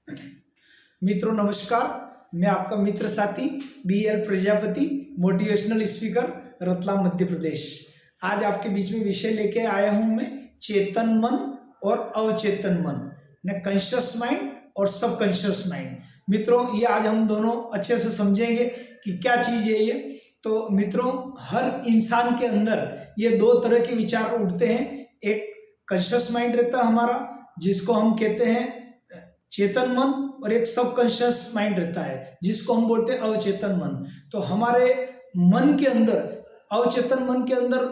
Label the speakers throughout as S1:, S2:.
S1: मित्रों नमस्कार। मैं आपका मित्र साथी BL Prajapati, motivational speaker, Ratlam Madhya Pradesh. आज आपके बीच में विषय लेके आया हूं मैं चेतन मन और अवचेतन मन, न कॉन्शियस माइंड और सबकॉन्शियस माइंड। मित्रों ये आज हम दोनों अच्छे से समझेंगे कि क्या चीज़ है ये। तो मित्रों हर इंसान के अंदर ये दो तरह के विचार उठते हैं। एक कॉन्शियस माइंड रहता है हमारा, जिसको हम कहते हैं चेतन मन, और एक सबकॉन्शियस माइंड रहता है जिसको हम बोलते हैं अवचेतन मन। तो हमारे मन के अंदर, अवचेतन मन के अंदर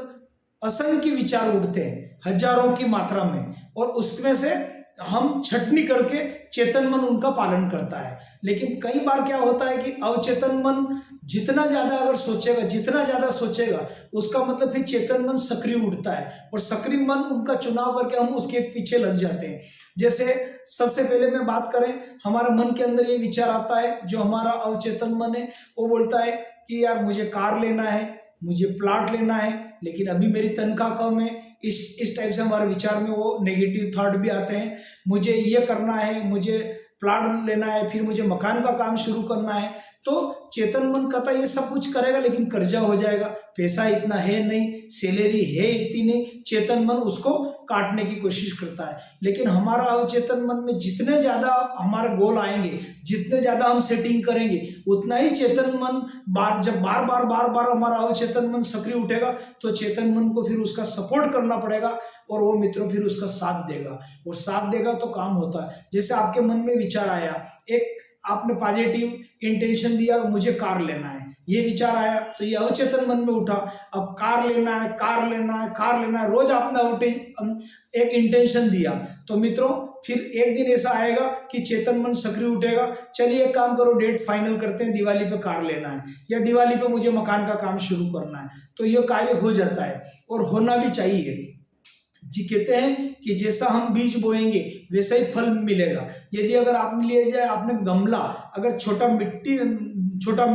S1: असंख्य विचार उठते हैं, हजारों की मात्रा में, और उसमें से हम छटनी करके चेतन मन उनका पालन करता है। लेकिन कई बार क्या होता है कि अवचेतन मन जितना ज्यादा अगर सोचेगा, जितना ज्यादा सोचेगा, उसका मतलब फिर चेतन मन सक्रिय उठता है, और सक्रिय मन उनका चुनाव करके हम उसके पीछे लग जाते हैं। जैसे सबसे पहले मैं बात करें, हमारा मन के अंदर ये विचार आता है, जो हमारा अवचेतन मन है वो बोलता है कि यार मुझे कार लेना है, मुझे प्लाट लेना है, लेकिन अभी मेरी तनख्वाह कम है। इस टाइप से हमारे विचार में वो नेगेटिव थॉट भी आते हैं। मुझे ये करना है, मुझे प्लाट लेना है, फिर मुझे मकान का काम शुरू करना है। तो चेतन मन कहता ये सब कुछ करेगा, लेकिन कर्जा हो जाएगा, पैसा इतना है नहीं, सैलरी है इतनी नहीं। चेतन मन उसको काटने की कोशिश करता है। लेकिन हमारा अवचेतन मन में जितने ज्यादा हमारे गोल आएंगे, जितने ज्यादा हम सेटिंग करेंगे, उतना ही चेतन मन जब बार बार हमारा अवचेतन मन सक्रिय उठेगा, तो चेतन मन को फिर उसका सपोर्ट करना पड़ेगा, और वो मित्रों फिर उसका साथ देगा, और साथ देगा तो काम होता है। जैसे आपके मन में विचार आया, एक आपने पॉजिटिव इंटेंशन दिया, मुझे कार लेना है, ये विचार आया, तो ये अवचेतन मन में उठा। अब कार लेना है, कार लेना है, कार लेना है, रोज आपने एक इंटेंशन दिया, तो मित्रों फिर एक दिन ऐसा आएगा कि चेतन मन सक्रिय उठेगा। चलिए एक काम करो, डेट फाइनल करते हैं, दिवाली पे कार लेना है, या दिवाली पे मुझे मकान का काम शुरू करना है। तो ये कार्य हो जाता है, और होना भी चाहिए। जी कहते हैं कि जैसा हम बीज बोएंगे वैसा ही फल मिलेगा। यदि अगर आपने लिया जाए, आपने गमला अगर छोटा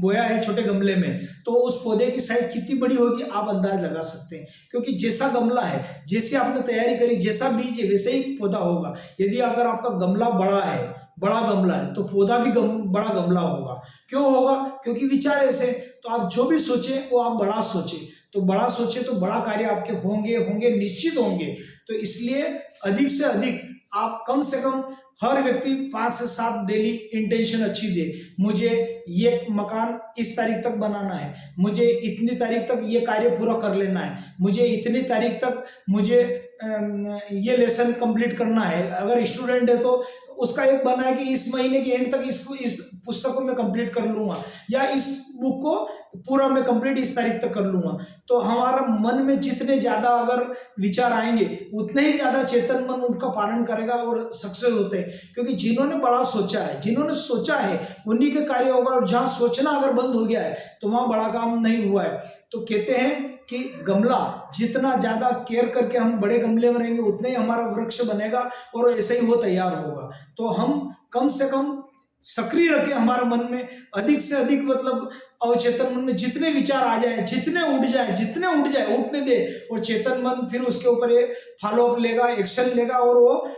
S1: बोया है छोटे गमले में, तो उस पौधे की साइज कितनी बड़ी होगी आप अंदाज लगा सकते हैं, क्योंकि जैसा गमला है, जैसे आपने तैयारी करी, जैसा बीज है वैसे ही पौधा होगा। यदि अगर आपका गमला बड़ा है, बड़ा गमला है, तो पौधा भी बड़ा गमला होगा। क्यों होगा? क्योंकि विचार ऐसे। तो आप जो भी सोचे वो आप बड़ा सोचे, तो बड़ा सोचे तो बड़ा कार्य आपके होंगे निश्चित होंगे। तो इसलिए अधिक से अधिक आप कम से कम हर व्यक्ति 5 से 7 डेली इंटेंशन अच्छी दे। मुझे ये मकान इस तारीख तक बनाना है, मुझे इतनी तारीख तक ये कार्य पूरा कर लेना है, मुझे इतनी तारीख तक मुझे ये लेसन कंप्लीट करना है। अगर स्टूडेंट है तो उसका एक बना है कि इस महीने के एंड तक इस पुस्तक को मैं कंप्लीट कर लूंगा, या इस बुक को पूरा मैं कंप्लीट इस तारीख तक कर लूंगा। तो हमारा मन में जितने ज्यादा अगर विचार आएंगे, उतने ही ज्यादा चेतन मन उनका पालन करेगा और सक्सेस होते हैं। क्योंकि जिन्होंने बड़ा सोचा है, जिन्होंने सोचा है, उन्हीं के कार्य होगा। और जहां सोचना अगर बंद हो गया है तो वहां बड़ा काम नहीं हुआ है। तो कहते हैं कि गमला जितना ज्यादा केयर करके हम बड़े गमले में रहेंगे, उतने ही हमारा वृक्ष बनेगा, और ऐसे ही वो तैयार होगा। तो हम कम से कम सक्रिय रखें हमारे मन में, अधिक से अधिक, मतलब अवचेतन मन में जितने विचार आ जाए, जितने उठ जाए उठने दे, और चेतन मन फिर उसके ऊपर ये फॉलो अप लेगा, एक्शन लेगा, और वो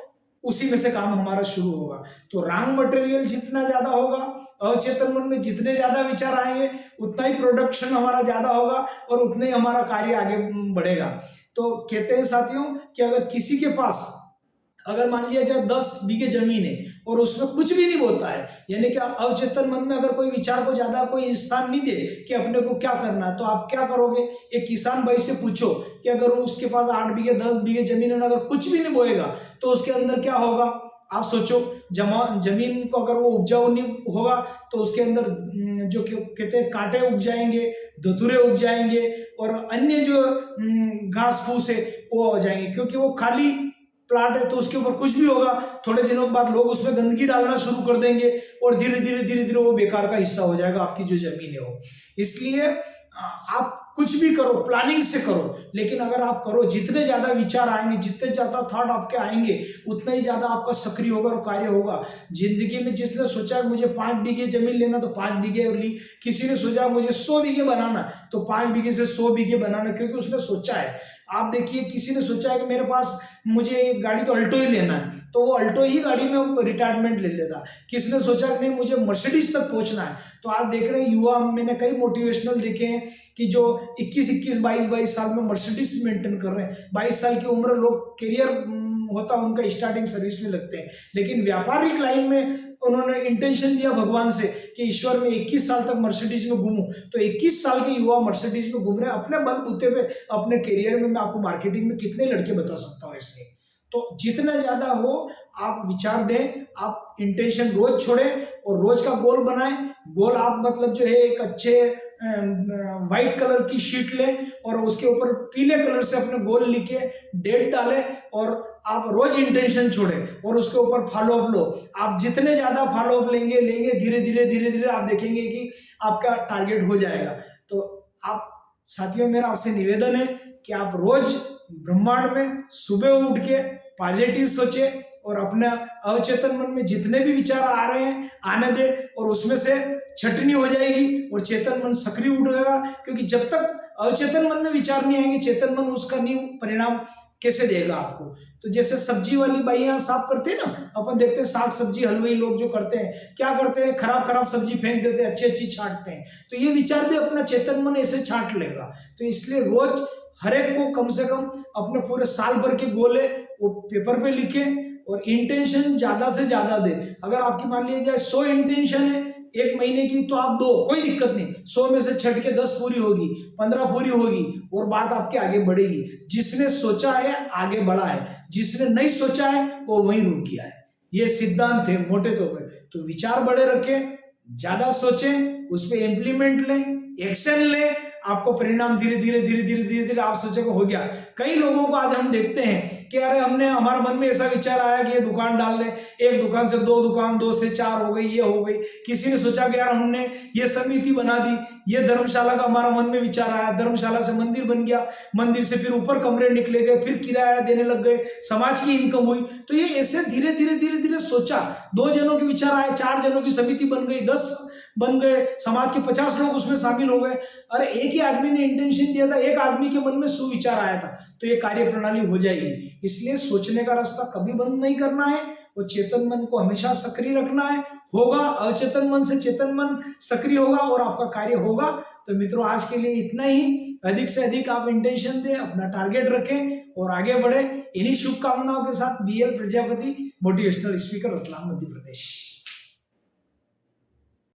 S1: उसी में से काम हमारा शुरू होगा। तो रॉन्ग मटेरियल जितना ज्यादा होगा, अवचेतन मन में जितने ज्यादा विचार आएंगे, उतना ही प्रोडक्शन हमारा ज्यादा होगा, और उतना ही हमारा कार्य आगे बढ़ेगा। तो कहते हैं साथियों कि अगर किसी के पास, अगर मान लिया जाए 10 बीघे जमीन है और उसमें कुछ भी नहीं बोता है, यानी कि अवचेतन मन में अगर कोई विचार को ज्यादा कोई स्थान नहीं दे कि अपने को क्या करना है, तो आप क्या करोगे? एक किसान भाई से पूछो कि अगर उसके पास 8 बीघे 10 बीघे जमीन है, अगर कुछ भी नहीं बोएगा तो उसके अंदर क्या होगा? आप सोचो, जमीन को अगर वो उपजाऊ नहीं होगा तो उसके अंदर जो कहते हैं कांटे उग जाएंगे, धतूरे उग जाएंगे, और अन्य जो घास फूस है वो हो जाएंगे। क्योंकि वो खाली प्लाट है तो उसके ऊपर कुछ भी होगा, थोड़े दिनों के बाद लोग उसमें गंदगी डालना शुरू कर देंगे, और धीरे धीरे वो बेकार का हिस्सा हो जाएगा आपकी जो जमीन है वो। इसलिए आप कुछ भी करो, प्लानिंग से करो, लेकिन अगर आप करो, जितने ज्यादा विचार आएंगे, जितने ज्यादा थॉट आपके आएंगे, उतना ही ज्यादा आपका सक्रिय होगा और कार्य होगा। जिंदगी में जिसने सोचा मुझे 5 बीघे जमीन लेना, तो 5 बीघे ली। किसी ने सोचा मुझे 100 बीघे बनाना, तो 5 बीघे से 100 बीघे बनाना, क्योंकि उसने सोचा है। आप देखिए, किसी ने सोचा है कि मेरे पास मुझे गाड़ी तो अल्टो ही लेना है, तो वो अल्टो ही गाड़ी में रिटायरमेंट ले लेता। किसने सोचा कि नहीं मुझे मर्सिडीज तक पहुंचना है। तो आज देख रहे हैं युवा, मैंने कई मोटिवेशनल देखे हैं कि जो 21-21, 22-22 साल में मर्सिडीज मेंटेन कर रहे हैं। 22 साल की उम्र लोग करियर होता उनका स्टार्टिंग सर्विस में लगते हैं, लेकिन व्यापारिक लाइन में उन्होंने इंटेंशन दिया भगवान से कि ईश्वर में 21 साल तक मर्सिडीज में घूमूं। तो 21 साल के युवा मर्सिडीज में घूम रहे हैं अपने बलबूते पे अपने करियर में। मैं आपको मार्केटिंग में कितने लड़के बता सकता हूँ ऐसे। तो जितना ज्यादा हो आप विचार दें, आप इंटेंशन रोज छोड़ें और रोज का गोल बनाएं। गोल आप मतलब जो है एक अच्छे व्हाइट कलर की शीट लें और उसके ऊपर पीले कलर से अपने गोल लिखे, डेट डालें और आप रोज इंटेंशन छोड़ें और उसके ऊपर फॉलो अप लो। आप जितने ज्यादा फॉलो अप लेंगे धीरे धीरे आप देखेंगे कि आपका टारगेट हो जाएगा। तो आप साथियों, मेरा आपसे निवेदन है कि आप रोज ब्रह्मांड में सुबह उठ के पॉजिटिव सोचे और अपने अवचेतन मन में जितने भी विचार आ रहे हैं आने दे और उसमें से छटनी हो जाएगी और चेतन मन सक्रिय उठेगा। क्योंकि जब तक अवचेतन मन में विचार नहीं आएंगे, चेतन मन उसका नहीं परिणाम कैसे देगा आपको। तो जैसे सब्जी वाली बाइयां साफ करते हैं ना, अपन देखते हैं साग सब्जी हलवाई लोग जो करते हैं क्या करते हैं, खराब सब्जी फेंक देते हैं, अच्छी छांटते हैं। तो ये विचार भी अपना चेतन मन ऐसे छांट लेगा। तो इसलिए रोज हर एक को कम से कम अपने पूरे साल भर के गोले वो पेपर पे लिखे और इंटेंशन ज्यादा से ज्यादा दे। अगर आपकी मान लीजिए 100 इंटेंशन है एक महीने की, तो आप 2, कोई दिक्कत नहीं, 100 में से छट के 10 पूरी होगी, 15 पूरी होगी और बात आपके आगे बढ़ेगी। जिसने सोचा है आगे बढ़ा है, जिसने नहीं सोचा है वो वहीं रुक गया है। ये सिद्धांत है मोटे तौर पे। तो विचार बड़े रखें, ज्यादा सोचें, उस पर इम्प्लीमेंट लें, एक्शन लें, आपको परिणाम धीरे धीरे आप सोचेंगे हो गया। कई लोगों को आज हम देखते हैं कि अरे हमने हमारे मन में ऐसा विचार आया कि ये दुकान डाल दें, एक दुकान से 2 दुकान, 2 से 4 हो गई, ये हो गई। किसी ने सोचा कि यार हमने ये समिति बना दी, ये धर्मशाला का हमारा मन में विचार आया, धर्मशाला से मंदिर बन गया, मंदिर से फिर ऊपर कमरे निकले गए, फिर किराया देने लग गए, समाज की इनकम हुई। तो ये ऐसे धीरे धीरे सोचा, 2 जनों के विचार आए, 4 जनों की समिति बन गई, 10 बन गए, समाज के 50 लोग उसमें शामिल हो गए। अरे एक ही आदमी ने इंटेंशन दिया था, एक आदमी के मन में सुविचार आया था, तो ये कार्य प्रणाली हो जाएगी। इसलिए सोचने का रास्ता कभी बंद नहीं करना है और चेतन मन को हमेशा सक्रिय रखना है। होगा अचेतन मन से चेतन मन सक्रिय होगा और आपका कार्य होगा। तो मित्रों, आज के लिए इतना ही। अधिक से अधिक आप इंटेंशन दें, अपना टारगेट रखें और आगे बढ़े। इन्हीं शुभकामनाओं के साथ BL Prajapati, motivational speaker, Ratlam, Madhya प्रदेश।